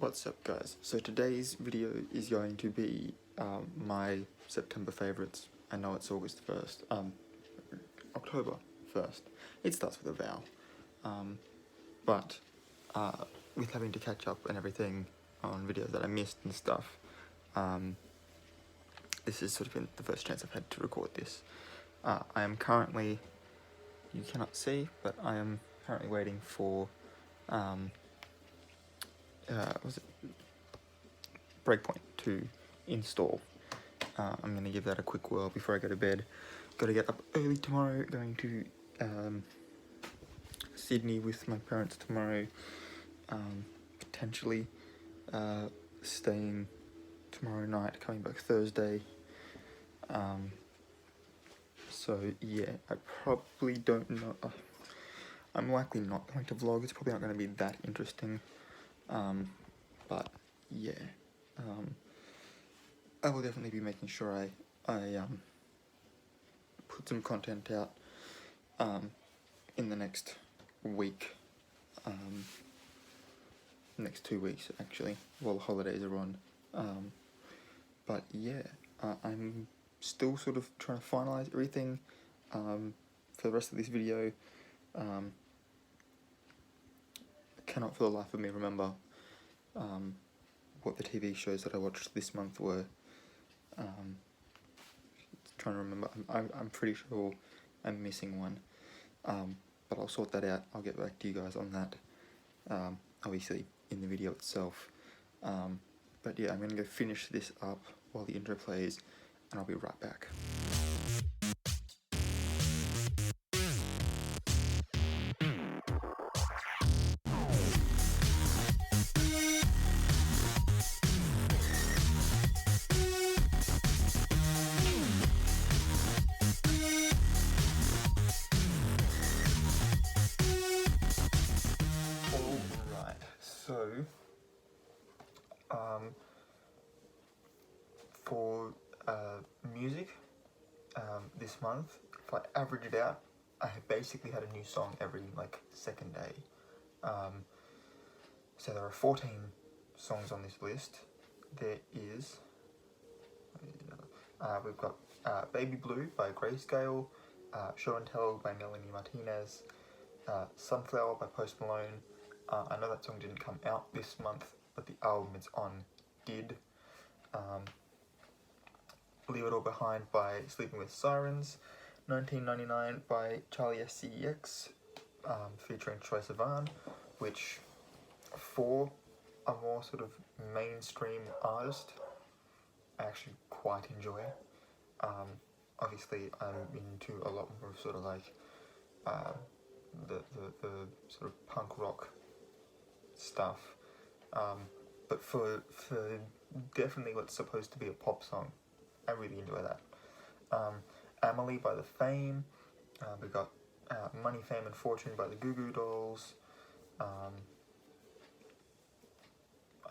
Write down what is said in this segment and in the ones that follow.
What's up, guys? So today's video is going to be my September favourites. I know it's August 1st, October 1st. It starts with a vowel. But with having to catch up and everything on videos that I missed and stuff, this has sort of been the first chance I've had to record this. I am currently, you cannot see, but I am currently waiting for Breakpoint to install. I'm going to give that a quick whirl before I go to bed. Got to get up early tomorrow, going to Sydney with my parents tomorrow, potentially staying tomorrow night, coming back Thursday. So yeah, I probably don't know, I'm likely not going to vlog. It's probably not going to be that interesting, but yeah, I will definitely be making sure I put some content out in the next week, next 2 weeks actually, while the holidays are on. But yeah, I'm still sort of trying to finalize everything for the rest of this video. I cannot for the life of me remember what the TV shows that I watched this month were. Trying to remember, I'm pretty sure I'm missing one, but I'll sort that out. I'll get back to you guys on that, obviously in the video itself. But yeah, I'm going to go finish this up while the intro plays, and I'll be right back. Alright, so for music this month, if I average it out, I have basically had a new song every second day. So there are 14 songs on this list. There is we've got Baby Blue by Grayscale, Show and Tell by Melanie Martinez, Sunflower by Post Malone. I know that song didn't come out this month, but the album it's on did. Leave It All Behind by Sleeping with Sirens, 1999 by Charlie SCX, featuring Troye Sivan, which for a more sort of mainstream artist, I actually quite enjoy. Obviously I'm into a lot more of sort of like the sort of punk rock stuff, but for definitely what's supposed to be a pop song, I really enjoy that. Amelie by The Fame, we got Money, Fame and Fortune by the Goo Goo Dolls. I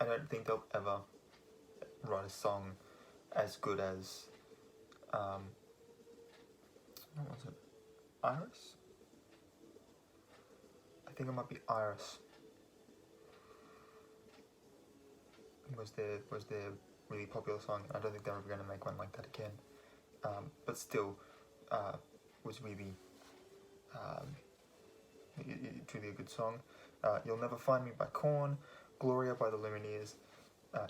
don't think they'll ever write a song as good as what was it? Iris? I think it might be Iris. Was their really popular song. I don't think they're ever going to make one like that again. But still, was really truly a good song. You'll Never Find Me by Korn, Gloria by the Lumineers,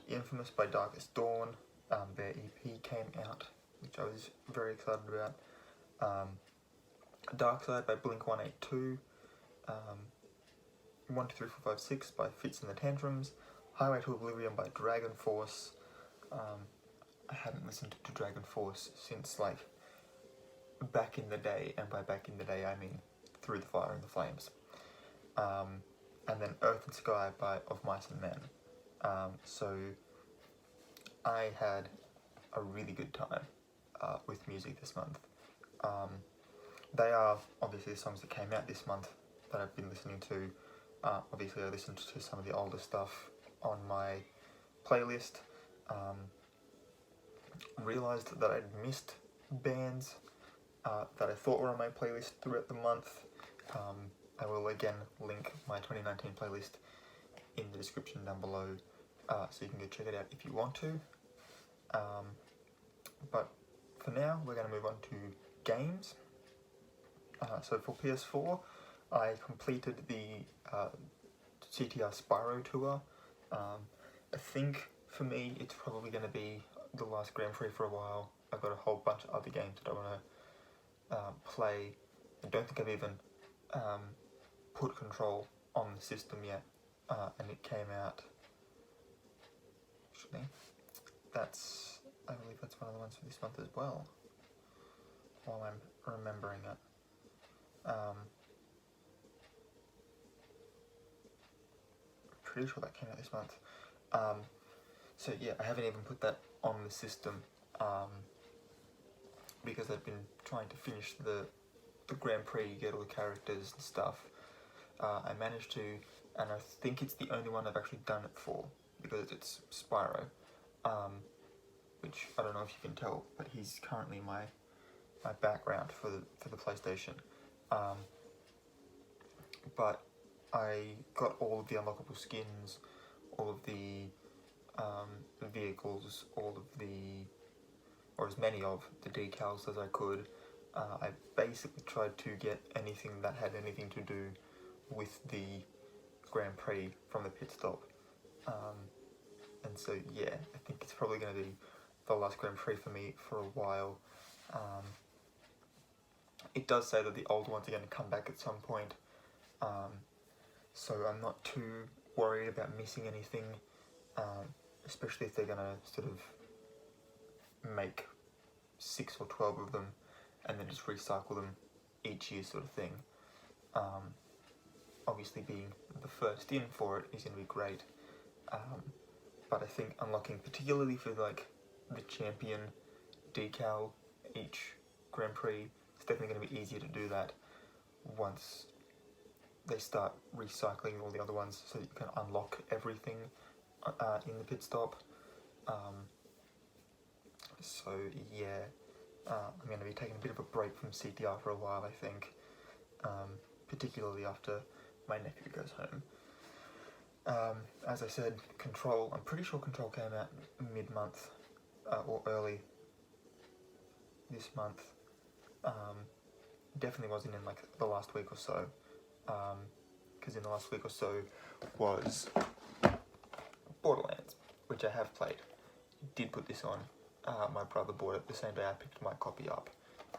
Infamous by Darkest Dawn. Their EP came out, which I was very excited about. Dark Side by Blink-182, 1, 2, 3, 4, 5, 6 by Fitz and the Tantrums, Highway to Oblivion by Dragon Force. I hadn't listened to Dragon Force since back in the day, and by back in the day I mean Through the Fire and the Flames. And then Earth and Sky by Of Mice and Men. So I had a really good time with music this month. They are obviously the songs that came out this month that I've been listening to. Obviously I listened to some of the older stuff on my playlist. Realised that I'd missed bands that I thought were on my playlist throughout the month. I will again link my 2019 playlist in the description down below so you can go check it out if you want to. But for now, we're going to move on to games. So for PS4, I completed the CTR Spyro tour. I think for me, it's probably going to be the last Grand Prix for a while. I've got a whole bunch of other games that I want to play. I don't think I've even put Control on the system yet, and it came out. Actually, I believe that's one of the ones for this month as well. While I'm remembering it. Pretty sure that came out this month. So yeah, I haven't even put that on the system because I've been trying to finish the Grand Prix, get all the characters and stuff. I managed to, and I think it's the only one I've actually done it for because it's Spyro, which I don't know if you can tell, but he's currently my background for the PlayStation. But I got all of the unlockable skins, all of the vehicles, all of the, or as many of the decals as I could. I basically tried to get anything that had anything to do with the Grand Prix from the pit stop. And so yeah, I think it's probably going to be the last Grand Prix for me for a while. It does say that the old ones are going to come back at some point, so I'm not too worried about missing anything, especially if they're going to sort of make 6 or 12 of them and then just recycle them each year sort of thing. Obviously being the first in for it is going to be great, but I think unlocking particularly for like the champion decal each Grand Prix, it's definitely going to be easier to do that once they start recycling all the other ones so that you can unlock everything in the pit stop. So yeah, I'm going to be taking a bit of a break from CTR for a while, I think, particularly after my nephew goes home. As I said, Control, I'm pretty sure Control came out mid-month or early this month. Definitely wasn't in like the last week or so, because in the last week or so was Borderlands, which I have played. Did put this on. My brother bought it the same day I picked my copy up,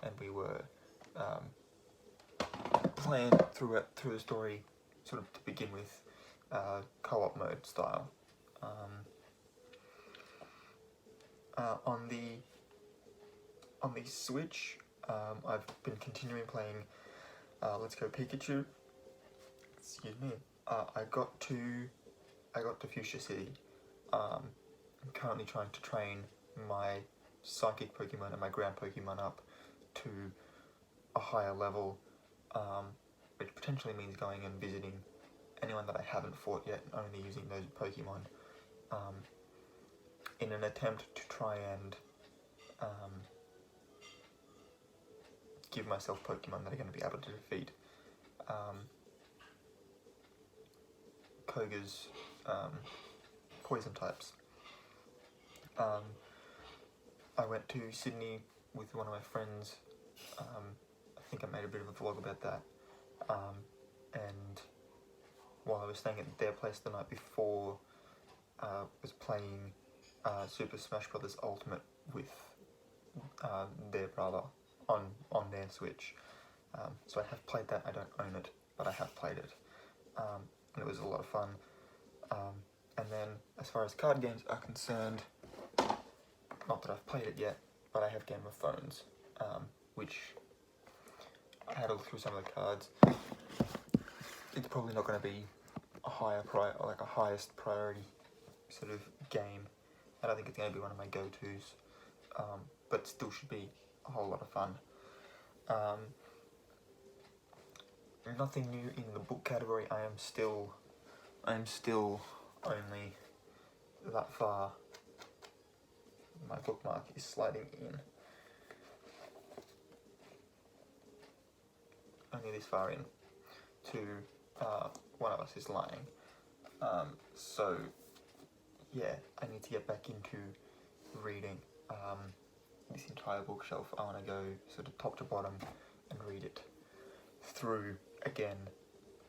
and we were playing through the story, sort of to begin with, co-op mode style. On the Switch, I've been continuing playing Let's Go Pikachu. Excuse me. I got to Fuchsia City. I'm currently trying to train my psychic Pokemon and my ground Pokemon up to a higher level, which potentially means going and visiting anyone that I haven't fought yet, only using those Pokemon, in an attempt to try and give myself Pokemon that are going to be able to defeat Koga's poison types. I went to Sydney with one of my friends. I think I made a bit of a vlog about that. And while I was staying at their place the night before, was playing Super Smash Bros. Ultimate with their brother on their Switch. So I have played that. I don't own it, but I have played it. And it was a lot of fun. And then, as far as card games are concerned, not that I've played it yet, but I have Game of Thrones, which I had a look through some of the cards. It's probably not going to be a highest priority sort of game. I don't think it's going to be one of my go-tos, but it still should be a whole lot of fun. Nothing new in the book category. I am still only that far. My bookmark is sliding in. Only this far in to One of Us is Lying. So yeah, I need to get back into reading this entire bookshelf. I want to go sort of top to bottom and read it through again.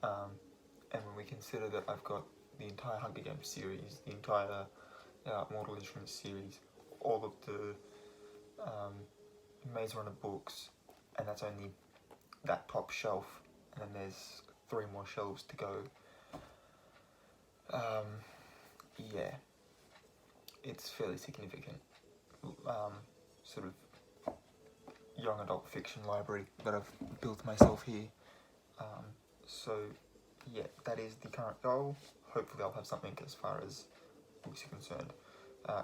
And when we consider that I've got the entire Hunger Games series, the entire Mortal Instruments series, all of the Maze Runner books, and that's only that top shelf, and then there's 3 more shelves to go. Yeah, it's fairly significant. Sort of young adult fiction library that I've built myself here. So yeah, that is the current goal. Hopefully I'll have something as far as books are concerned.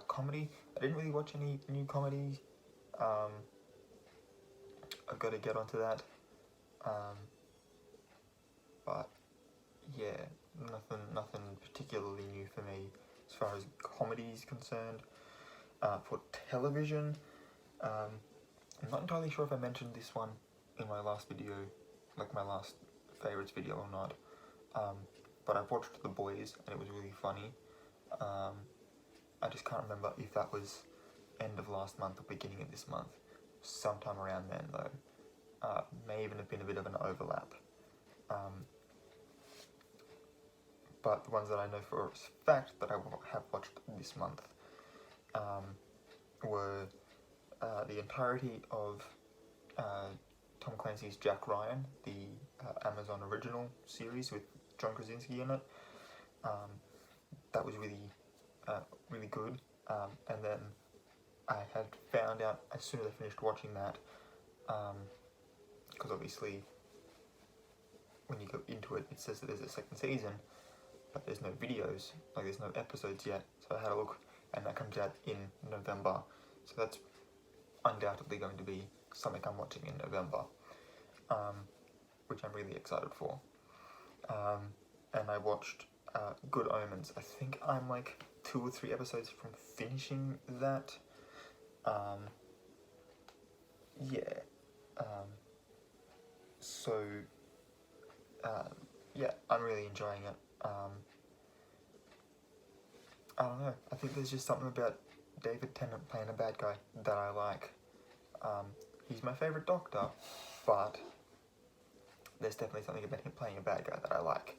Comedy, I didn't really watch any new comedy. I've got to get onto that. But yeah, nothing particularly new for me as far as comedy is concerned. For television, I'm not entirely sure if I mentioned this one in my last video, like my last favourites video or not, but I've watched The Boys and it was really funny. I just can't remember if that was end of last month or beginning of this month. Sometime around then though. May even have been a bit of an overlap. But the ones that I know for a fact that I have watched this month were the entirety of Tom Clancy's Jack Ryan, the Amazon original series with John Krasinski in it. That was really good. And then I had found out as soon as I finished watching that, because obviously when you go into it, it says that there's a second season, but there's no videos, like there's no episodes yet. So I had a look, and that comes out in November. So that's undoubtedly going to be something I'm watching in November, which I'm really excited for. And I watched Good Omens. I think I'm like 2 or 3 episodes from finishing that. Yeah, I'm really enjoying it. I don't know, I think there's just something about David Tennant playing a bad guy that I like. He's my favourite Doctor, but there's definitely something about him playing a bad guy that I like.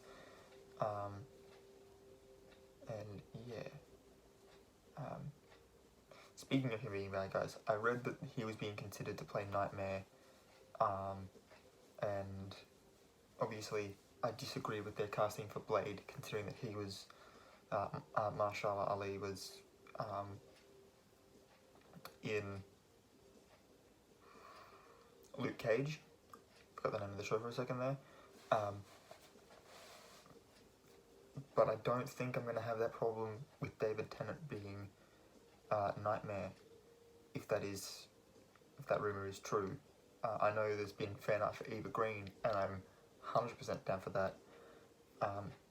And yeah. Speaking of him being bad guys, I read that he was being considered to play Nightmare, and obviously I disagree with their casting for Blade, considering that he was, Mahershala Ali was in Luke Cage. Forgot the name of the show for a second there. But I don't think I'm going to have that problem with David Tennant being Nightmare, if that rumour is true. I know there's been fan art for Eva Green, and I'm 100% down for that.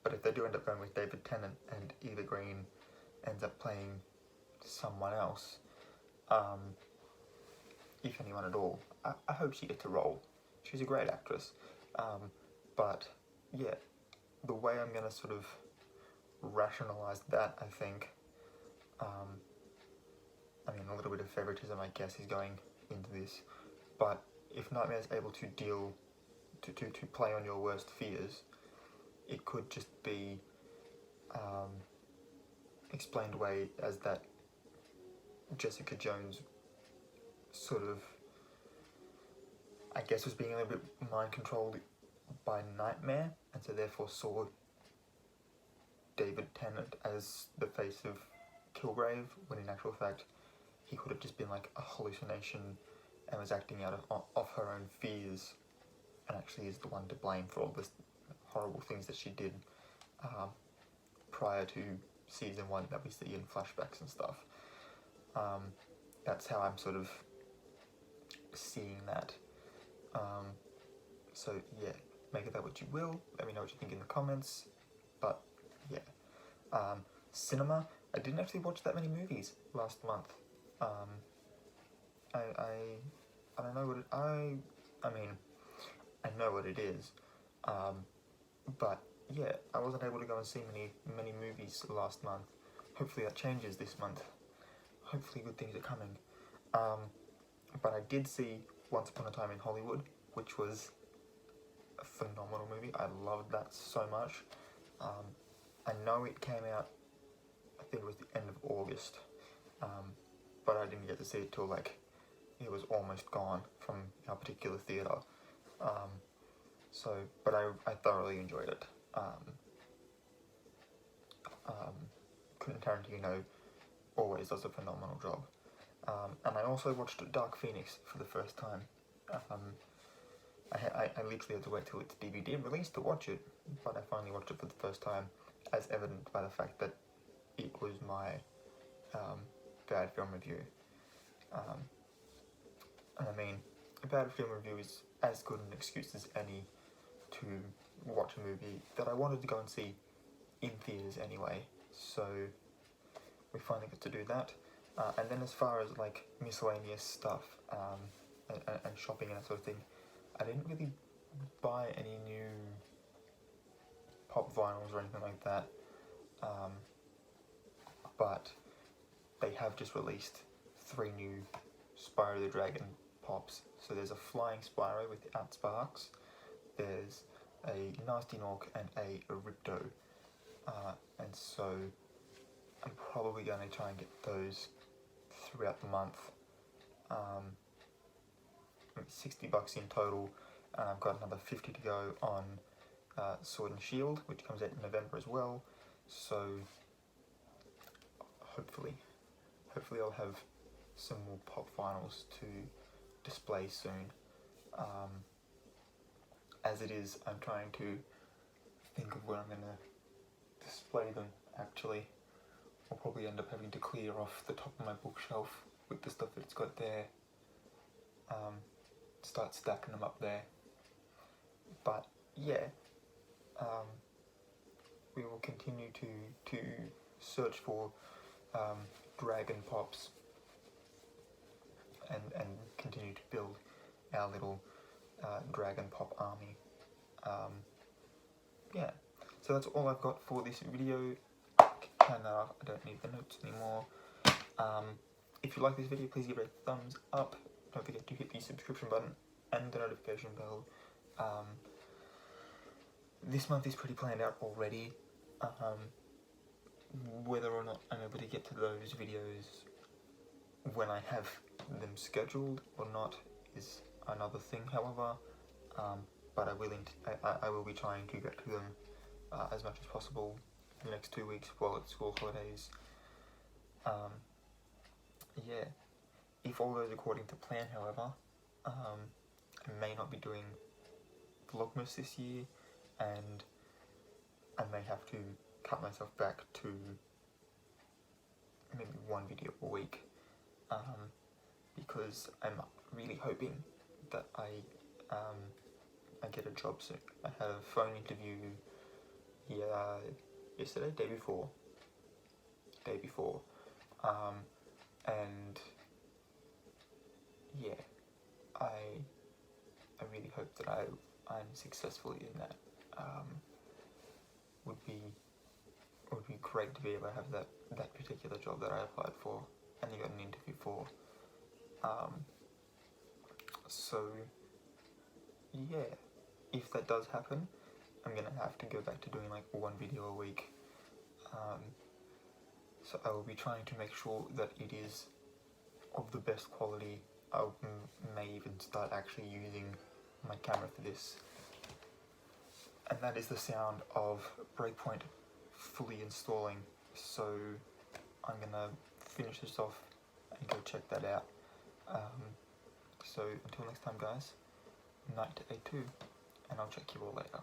But if they do end up going with David Tennant and Eva Green ends up playing someone else, if anyone at all, I hope she gets a role. She's a great actress. But yeah, the way I'm going to sort of rationalise that, I think, I mean, a little bit of favouritism, I guess, is going into this, but if Nightmare is able to deal, to play on your worst fears, it could just be explained away as that Jessica Jones sort of, I guess, was being a little bit mind-controlled by Nightmare, and so therefore saw David Tennant as the face of Kilgrave, when in actual fact he could have just been like a hallucination and was acting out of her own fears, and actually is the one to blame for all the horrible things that she did prior to season 1 that we see in flashbacks and stuff. That's how I'm sort of seeing that. So yeah, make of that what you will. Let me know what you think in the comments. But yeah, cinema. I didn't actually watch that many movies last month. I don't know what it, I mean, I know what it is, but yeah, I wasn't able to go and see many movies last month. hopefully that changes this month. Hopefully good things are coming. But I did see Once Upon a Time in Hollywood, which was a phenomenal movie. I loved that so much. I know it came out, I think it was the end of August, but I didn't get to see it till like it was almost gone from our particular theatre. But I thoroughly enjoyed it. Quentin Tarantino always does a phenomenal job. And I also watched Dark Phoenix for the first time. I literally had to wait till its DVD release to watch it, but I finally watched it for the first time, as evident by the fact that it was my bad film review. And I mean, a bad film review is as good an excuse as any to watch a movie that I wanted to go and see in theatres anyway, so we finally got to do that. And then as far as like miscellaneous stuff and shopping and that sort of thing, I didn't really buy any new pop vinyls or anything like that, but they have just released 3 new Spyro the Dragon pops. So there's a Flying Spyro without sparks, there's a Nasty Nork and a Ripto, and so I'm probably going to try and get those throughout the month. $60 in total, and I've got another 50 to go on Sword and Shield, which comes out in November as well. So hopefully I'll have some more pop vinyls to display soon. As it is, I'm trying to think of where I'm going to display them. Actually, I'll probably end up having to clear off the top of my bookshelf with the stuff that it's got there. Start stacking them up there. But yeah, we will continue to search for dragon pops and continue to build our little dragon pop army. Yeah, so that's all I've got for this video. Turn that off, I don't need the notes anymore. If you like this video, please give it a thumbs up. Don't forget to hit the subscription button and the notification bell. This month is pretty planned out already. Whether or not I'm able to get to those videos when I have them scheduled or not is another thing, however, but I will be trying to get to them as much as possible in the next 2 weeks while it's school holidays. Yeah, if all goes according to plan, however, I may not be doing Vlogmas this year, and I may have to cut myself back to maybe 1 video a week, because I'm really hoping that I get a job soon. I had a phone interview yesterday, day before, and yeah, I really hope that I'm successful in that. Would be great to be able to have that particular job that I applied for and got an interview for. So yeah, if that does happen, I'm gonna have to go back to doing like 1 video a week. So I will be trying to make sure that it is of the best quality. I may even start actually using my camera for this. And that is the sound of Breakpoint fully installing. So I'm gonna finish this off and go check that out. So until next time, guys, night A2, and I'll check you all later.